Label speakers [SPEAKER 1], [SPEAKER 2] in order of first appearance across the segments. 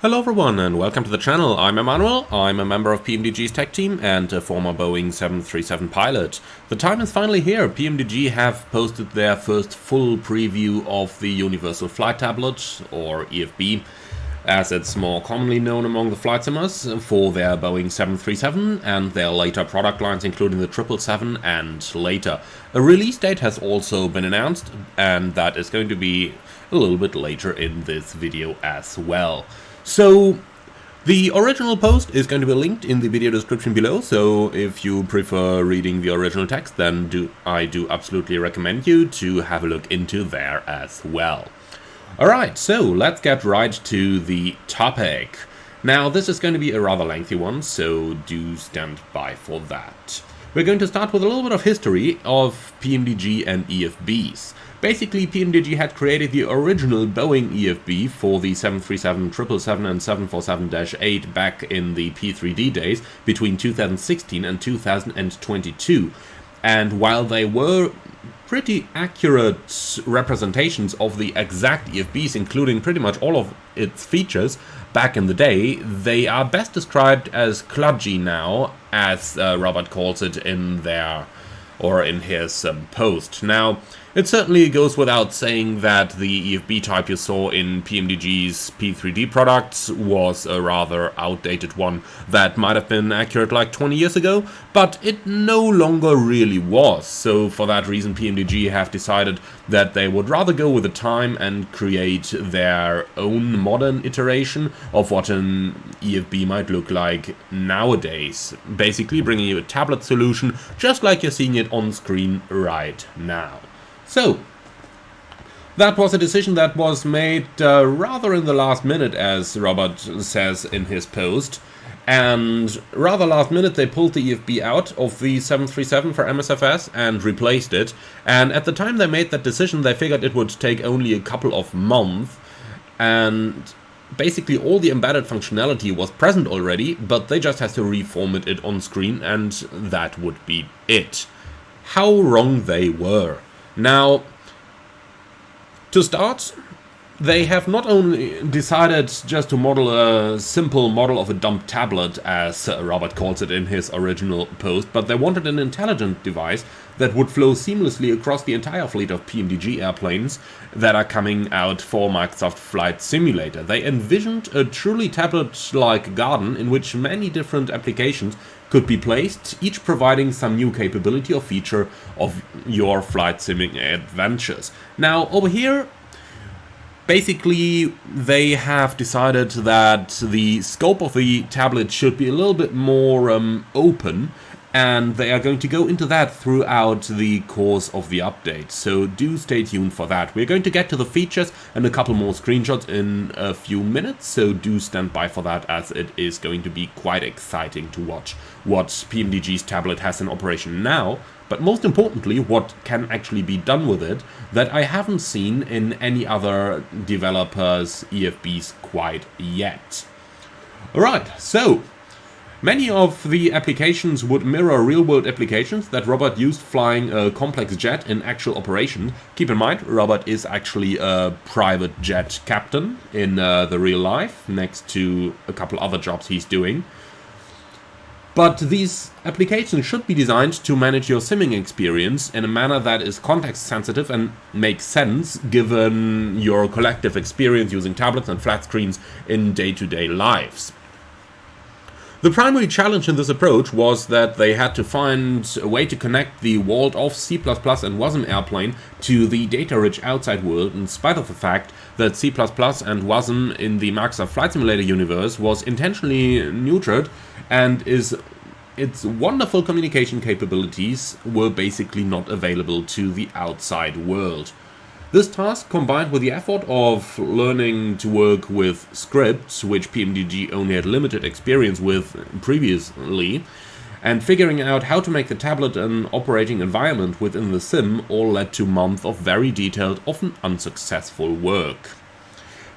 [SPEAKER 1] Hello everyone and welcome to the channel. I'm Emmanuel, I'm a member of PMDG's tech team and a former Boeing 737 pilot. The time is finally here. PMDG have posted their first full preview of the Universal Flight Tablet, or EFB, as it's more commonly known among the flight simmers, for their Boeing 737 and their later product lines including the 777 and later. A release date has also been announced, and that is going to be a little bit later in this video as well. So, the original post is going to be linked in the video description below, so if you prefer reading the original text, then I do absolutely recommend you to have a look into there as well. Alright, so let's get right to the topic. Now, this is going to be a rather lengthy one, so do stand by for that. We're going to start with a little bit of history of PMDG and EFBs. Basically, PMDG had created the original Boeing EFB for the 737, 777 and 747-8 back in the P3D days between 2016 and 2022. And while they were pretty accurate representations of the exact EFBs, including pretty much all of its features back in the day, they are best described as kludgy now, as Robert calls it in his post. Now, it certainly goes without saying that the EFB type you saw in PMDG's P3D products was a rather outdated one that might have been accurate like 20 years ago, but it no longer really was. So for that reason, PMDG have decided that they would rather go with the time and create their own modern iteration of what an EFB might look like nowadays. Basically bringing you a tablet solution just like you're seeing it on screen right now. So, that was a decision that was made rather in the last minute, as Robert says in his post. And rather last minute they pulled the EFB out of the 737 for MSFS and replaced it. And at the time they made that decision, they figured it would take only a couple of months. And basically all the embedded functionality was present already, but they just had to reformat it on screen and that would be it. How wrong they were. Now, to start, they have not only decided just to model a simple model of a dumb tablet, as Robert calls it in his original post, but they wanted an intelligent device that would flow seamlessly across the entire fleet of PMDG airplanes that are coming out for Microsoft Flight Simulator. They envisioned a truly tablet-like garden in which many different applications could be placed, each providing some new capability or feature of your flight simming adventures. Now, over here, basically, they have decided that the scope of the tablet should be a little bit more open, and they are going to go into that throughout the course of the update, so do stay tuned for that. We're going to get to the features and a couple more screenshots in a few minutes, so do stand by for that, as it is going to be quite exciting to watch what PMDG's tablet has in operation now, but most importantly, what can actually be done with it that I haven't seen in any other developers' EFBs quite yet. Alright, so many of the applications would mirror real-world applications that Robert used flying a complex jet in actual operation. Keep in mind, Robert is actually a private jet captain in the real life, next to a couple other jobs he's doing. But these applications should be designed to manage your simming experience in a manner that is context-sensitive and makes sense given your collective experience using tablets and flat screens in day-to-day lives. The primary challenge in this approach was that they had to find a way to connect the walled-off C++ and WASM airplane to the data-rich outside world, in spite of the fact that C++ and WASM in the Microsoft Flight Simulator universe was intentionally neutered, and its wonderful communication capabilities were basically not available to the outside world. This task, combined with the effort of learning to work with scripts, which PMDG only had limited experience with previously, and figuring out how to make the tablet an operating environment within the sim, all led to months of very detailed, often unsuccessful work.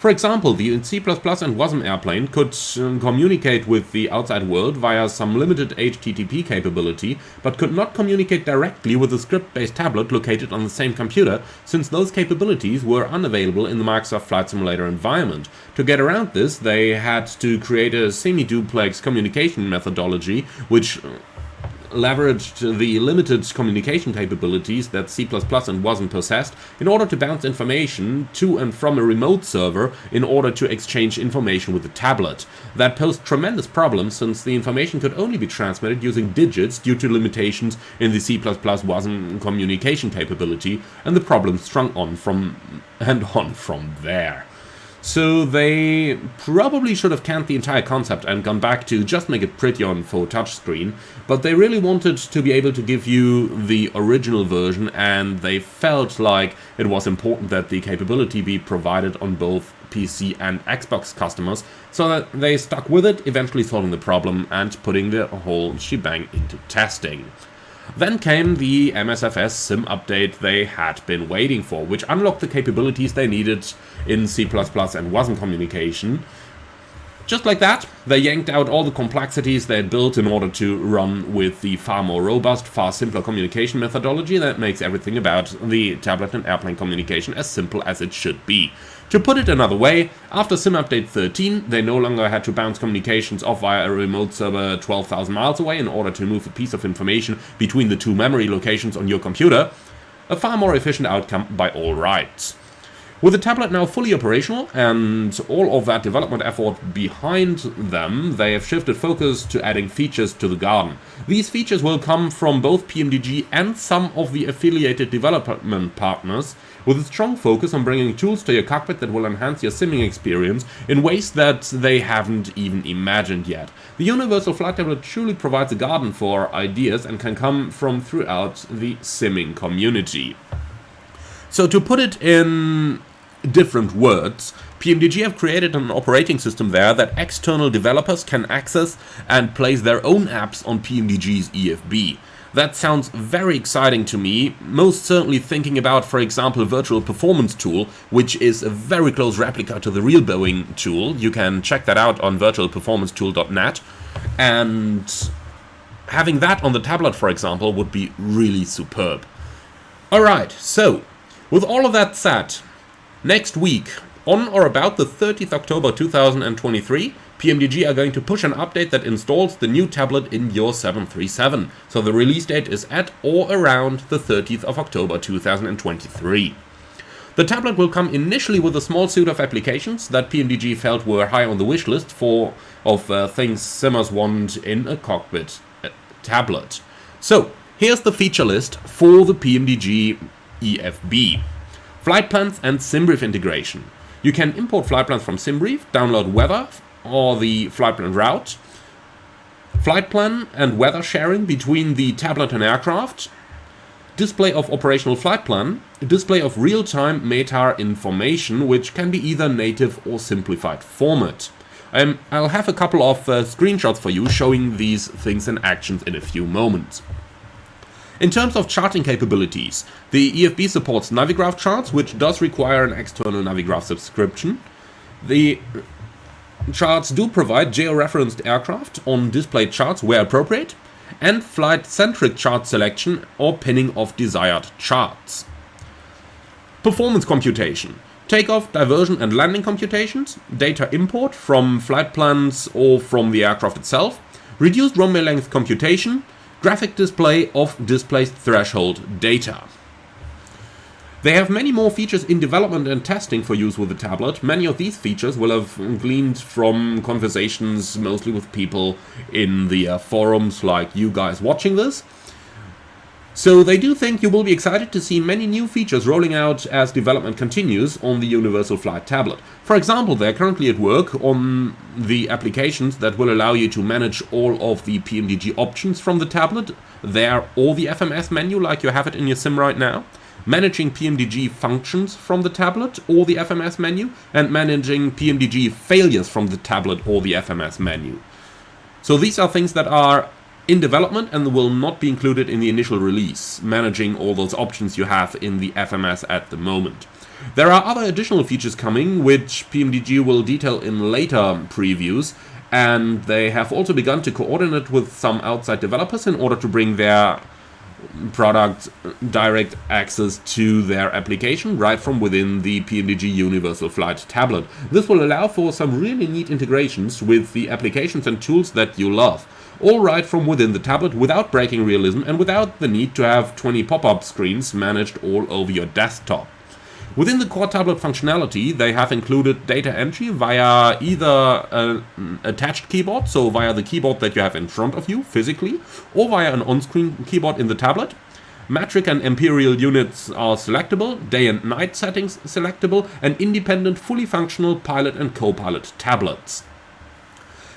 [SPEAKER 1] For example, the C++ and WASM airplane could communicate with the outside world via some limited HTTP capability, but could not communicate directly with a script-based tablet located on the same computer, since those capabilities were unavailable in the Microsoft Flight Simulator environment. To get around this, they had to create a semi-duplex communication methodology, which leveraged the limited communication capabilities that C++ and WASM possessed in order to bounce information to and from a remote server in order to exchange information with the tablet. That posed tremendous problems, since the information could only be transmitted using digits due to limitations in the C++ WASM communication capability, and the problem strung on from there. So they probably should have canned the entire concept and gone back to just make it pretty on full touchscreen, but they really wanted to be able to give you the original version, and they felt like it was important that the capability be provided on both PC and Xbox customers, so that they stuck with it, eventually solving the problem and putting the whole shebang into testing. Then came the MSFS sim update they had been waiting for, which unlocked the capabilities they needed in C++ and WASM communication. Just like that, they yanked out all the complexities they had built in order to run with the far more robust, far simpler communication methodology that makes everything about the tablet and airplane communication as simple as it should be. To put it another way, after Sim Update 13, they no longer had to bounce communications off via a remote server 12,000 miles away in order to move a piece of information between the two memory locations on your computer. A far more efficient outcome by all rights. With the tablet now fully operational and all of that development effort behind them, they have shifted focus to adding features to the garden. These features will come from both PMDG and some of the affiliated development partners, with a strong focus on bringing tools to your cockpit that will enhance your simming experience in ways that they haven't even imagined yet. The Universal Flight Tablet truly provides a garden for ideas and can come from throughout the simming community. So to put it in different words, PMDG have created an operating system there that external developers can access and place their own apps on PMDG's EFB. That sounds very exciting to me, most certainly thinking about, for example, Virtual Performance Tool, which is a very close replica to the real Boeing tool. You can check that out on virtualperformancetool.net, and having that on the tablet, for example, would be really superb. Alright, so, with all of that said, next week, on or about the 30th October 2023, PMDG are going to push an update that installs the new tablet in your 737, so the release date is at or around the 30th of October 2023. The tablet will come initially with a small suite of applications that PMDG felt were high on the wish list of things simmers want in a cockpit tablet. So, here's the feature list for the PMDG EFB. Flight plans and SimBrief integration. You can import flight plans from SimBrief, download weather or the flight plan route, flight plan and weather sharing between the tablet and aircraft, display of operational flight plan, display of real-time METAR information, which can be either native or simplified format. I'll have a couple of screenshots for you showing these things in action in a few moments. In terms of charting capabilities, the EFB supports Navigraph charts, which does require an external Navigraph subscription. The charts do provide geo-referenced aircraft on displayed charts where appropriate, and flight-centric chart selection or pinning of desired charts. Performance computation. Takeoff, diversion and landing computations, data import from flight plans or from the aircraft itself, reduced runway length computation, graphic display of displaced threshold data. They have many more features in development and testing for use with the tablet. Many of these features will have gleaned from conversations mostly with people in the forums like you guys watching this. So they do think you will be excited to see many new features rolling out as development continues on the Universal Flight Tablet. For example, they're currently at work on the applications that will allow you to manage all of the PMDG options from the tablet, there or the FMS menu like you have it in your sim right now, managing PMDG functions from the tablet or the FMS menu, and managing PMDG failures from the tablet or the FMS menu. So these are things that are in development and will not be included in the initial release, managing all those options you have in the FMS at the moment. There are other additional features coming, which PMDG will detail in later previews, and they have also begun to coordinate with some outside developers in order to bring their product direct access to their application right from within the PMDG Universal Flight tablet. This will allow for some really neat integrations with the applications and tools that you love, all right from within the tablet without breaking realism and without the need to have 20 pop-up screens managed all over your desktop. Within the core tablet functionality, they have included data entry via either an attached keyboard, so via the keyboard that you have in front of you physically, or via an on-screen keyboard in the tablet. Metric and imperial units are selectable, day and night settings selectable, and independent, fully functional pilot and co-pilot tablets.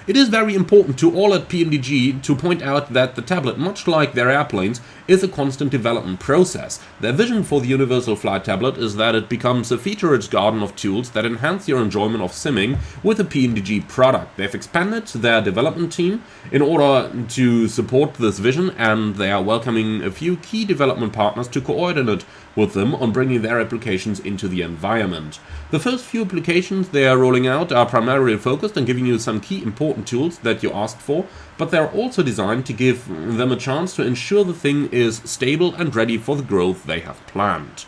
[SPEAKER 1] It is very important to all at PMDG to point out that the tablet, much like their airplanes, is a constant development process. Their vision for the Universal Flight tablet is that it becomes a feature-rich garden of tools that enhance your enjoyment of simming with a PMDG product. They've expanded their development team in order to support this vision, and they are welcoming a few key development partners to coordinate with them on bringing their applications into the environment. The first few applications they are rolling out are primarily focused on giving you some key important tools that you asked for, but they are also designed to give them a chance to ensure the thing is stable and ready for the growth they have planned.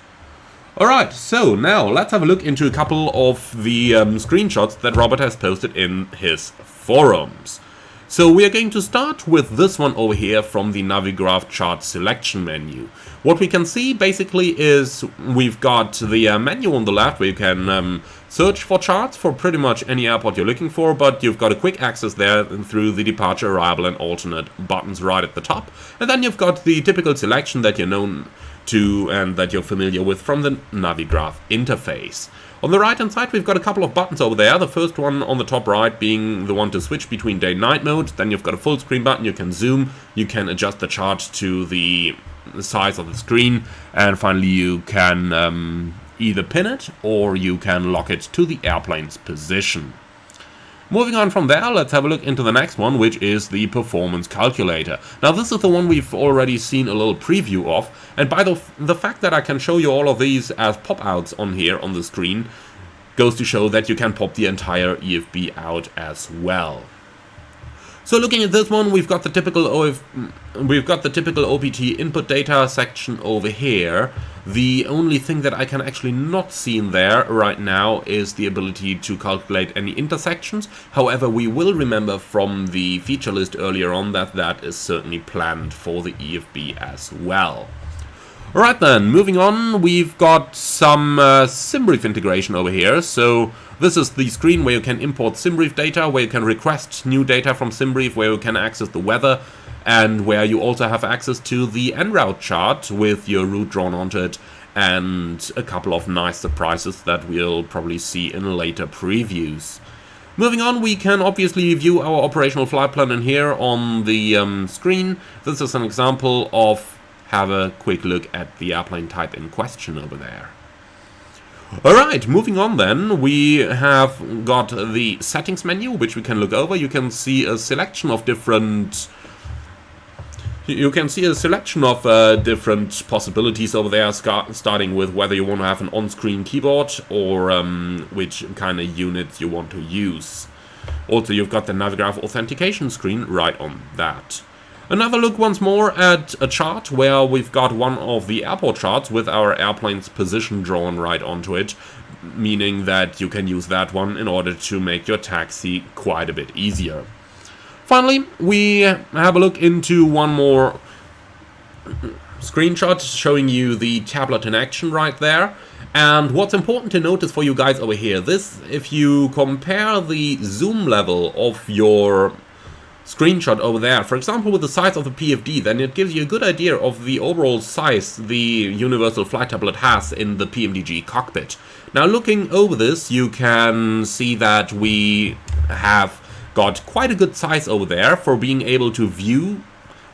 [SPEAKER 1] Alright, so now let's have a look into a couple of the screenshots that Robert has posted in his forums. So we are going to start with this one over here from the Navigraph chart selection menu. What we can see basically is we've got the menu on the left where you can search for charts for pretty much any airport you're looking for, but you've got a quick access there through the departure, arrival and alternate buttons right at the top. And then you've got the typical selection that you're known to and that you're familiar with from the Navigraph interface. On the right hand side we've got a couple of buttons over there, the first one on the top right being the one to switch between day and night mode. Then you've got a full screen button, you can zoom, you can adjust the chart to the size of the screen, and finally you can either pin it or you can lock it to the airplane's position. Moving on from there, let's have a look into the next one, which is the performance calculator. Now this is the one we've already seen a little preview of, and by the fact that I can show you all of these as pop-outs on here on the screen goes to show that you can pop the entire EFB out as well. So looking at this one, we've got the typical OPT input data section over here. The only thing that I can actually not see in there right now is the ability to calculate any intersections. However, we will remember from the feature list earlier on that that is certainly planned for the EFB as well. Alright then, moving on, we've got some SimBrief integration over here. So this is the screen where you can import SimBrief data, where you can request new data from SimBrief, where you can access the weather, and where you also have access to the en route chart with your route drawn onto it, and a couple of nice surprises that we'll probably see in later previews. Moving on, we can obviously view our operational flight plan in here on the screen. This is an example of have a quick look at the airplane type in question over there. Alright, moving on then, we have got the settings menu, which we can look over. You can see a selection of different possibilities over there, starting with whether you want to have an on-screen keyboard or which kind of units you want to use. Also, you've got the Navigraph authentication screen right on that. Another look once more at a chart where we've got one of the airport charts with our airplane's position drawn right onto it, meaning that you can use that one in order to make your taxi quite a bit easier. Finally, we have a look into one more screenshot showing you the tablet in action right there. And what's important to notice for you guys over here, if you compare the zoom level of your screenshot over there, for example with the size of the PFD, then it gives you a good idea of the overall size the Universal Flight Tablet has in the PMDG cockpit. Now looking over this, you can see that we have got quite a good size over there for being able to view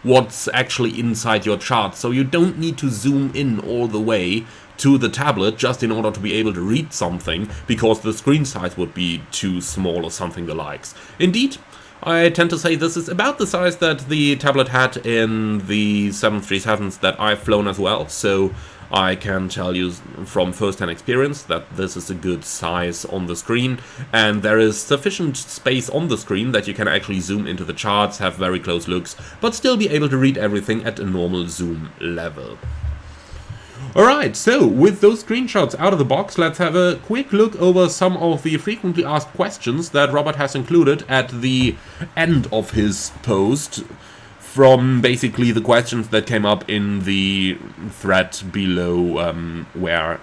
[SPEAKER 1] what's actually inside your chart, so you don't need to zoom in all the way to the tablet just in order to be able to read something, because the screen size would be too small or something the likes. Indeed, I tend to say this is about the size that the tablet had in the 737s that I've flown as well, so I can tell you from first-hand experience that this is a good size on the screen, and there is sufficient space on the screen that you can actually zoom into the charts, have very close looks, but still be able to read everything at a normal zoom level. Alright, so with those screenshots out of the box, let's have a quick look over some of the frequently asked questions that Robert has included at the end of his post, from basically the questions that came up in the thread below where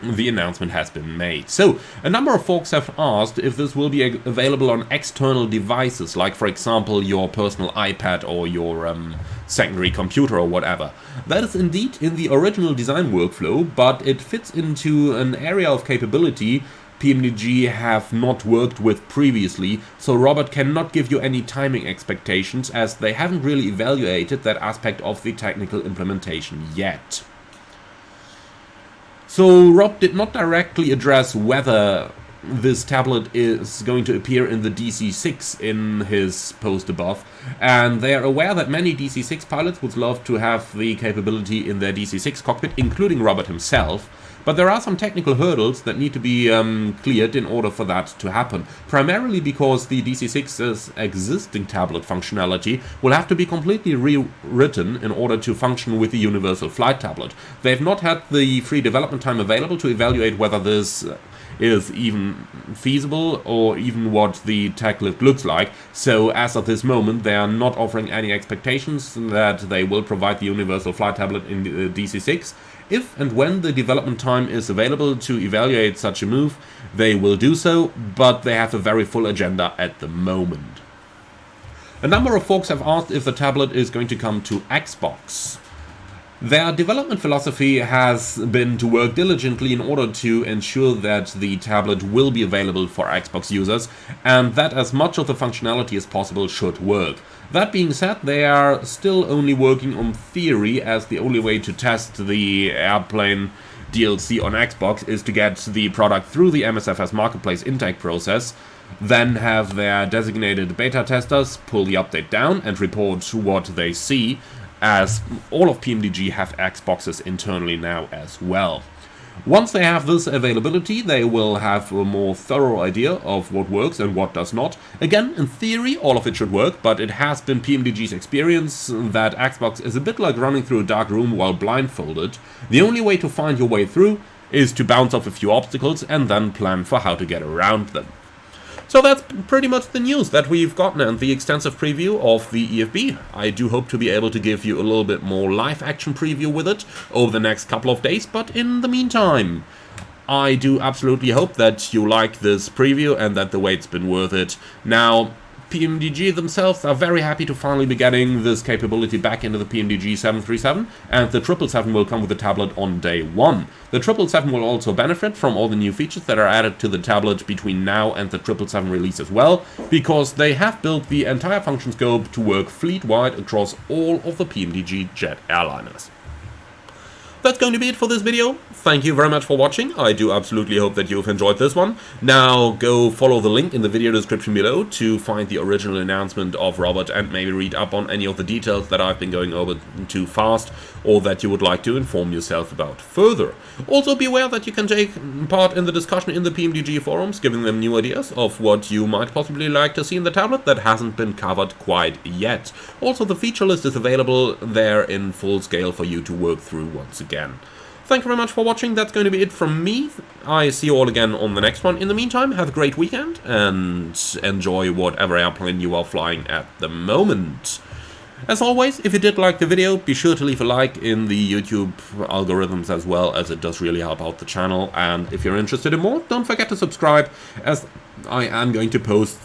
[SPEAKER 1] the announcement has been made. So, a number of folks have asked if this will be available on external devices, like for example your personal iPad or your secondary computer or whatever. That is indeed in the original design workflow, but it fits into an area of capability PMDG have not worked with previously, so Robert cannot give you any timing expectations as they haven't really evaluated that aspect of the technical implementation yet. So Rob did not directly address whether this tablet is going to appear in the DC-6 in his post above, and they are aware that many DC-6 pilots would love to have the capability in their DC-6 cockpit, including Robert himself, but there are some technical hurdles that need to be cleared in order for that to happen, primarily because the DC-6's existing tablet functionality will have to be completely rewritten in order to function with the Universal Flight Tablet. They've not had the free development time available to evaluate whether this is even feasible or even what the tech lift looks like, so as of this moment they are not offering any expectations that they will provide the Universal Flight Tablet in the DC-6. If and when the development time is available to evaluate such a move, they will do so, but they have a very full agenda at the moment. A number of folks have asked if the tablet is going to come to Xbox. Their development philosophy has been to work diligently in order to ensure that the tablet will be available for Xbox users, and that as much of the functionality as possible should work. That being said, they are still only working on theory, as the only way to test the Airplane DLC on Xbox is to get the product through the MSFS Marketplace intake process, then have their designated beta testers pull the update down and report what they see, as all of PMDG have Xboxes internally now as well. Once they have this availability, they will have a more thorough idea of what works and what does not. Again, in theory, all of it should work, but it has been PMDG's experience that Xbox is a bit like running through a dark room while blindfolded. The only way to find your way through is to bounce off a few obstacles and then plan for how to get around them. So that's pretty much the news that we've gotten and the extensive preview of the EFB. I do hope to be able to give you a little bit more live action preview with it over the next couple of days, but in the meantime, I do absolutely hope that you like this preview and that the wait's been worth it. Now, PMDG themselves are very happy to finally be getting this capability back into the PMDG 737, and the 777 will come with the tablet on day one. The 777 will also benefit from all the new features that are added to the tablet between now and the 777 release as well, because they have built the entire function scope to work fleet-wide across all of the PMDG jet airliners. That's going to be it for this video. Thank you very much for watching. I do absolutely hope that you've enjoyed this one. Now go follow the link in the video description below to find the original announcement of Robert and maybe read up on any of the details that I've been going over too fast or that you would like to inform yourself about further. Also be aware that you can take part in the discussion in the PMDG forums, giving them new ideas of what you might possibly like to see in the tablet that hasn't been covered quite yet. Also, the feature list is available there in full scale for you to work through once again. Thank you very much for watching. That's going to be it from me. I see you all again on the next one. In the meantime, have a great weekend and enjoy whatever airplane you are flying at the moment. As always, if you did like the video, be sure to leave a like in the YouTube algorithms as well, as it does really help out the channel. And if you're interested in more, don't forget to subscribe, as I am going to post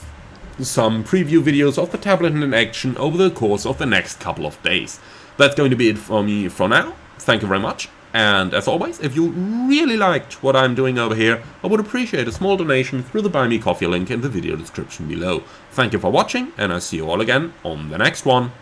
[SPEAKER 1] some preview videos of the tablet in action over the course of the next couple of days. That's going to be it for me for now. Thank you very much, and as always, if you really liked what I'm doing over here, I would appreciate a small donation through the Buy Me Coffee link in the video description below. Thank you for watching, and I'll see you all again on the next one.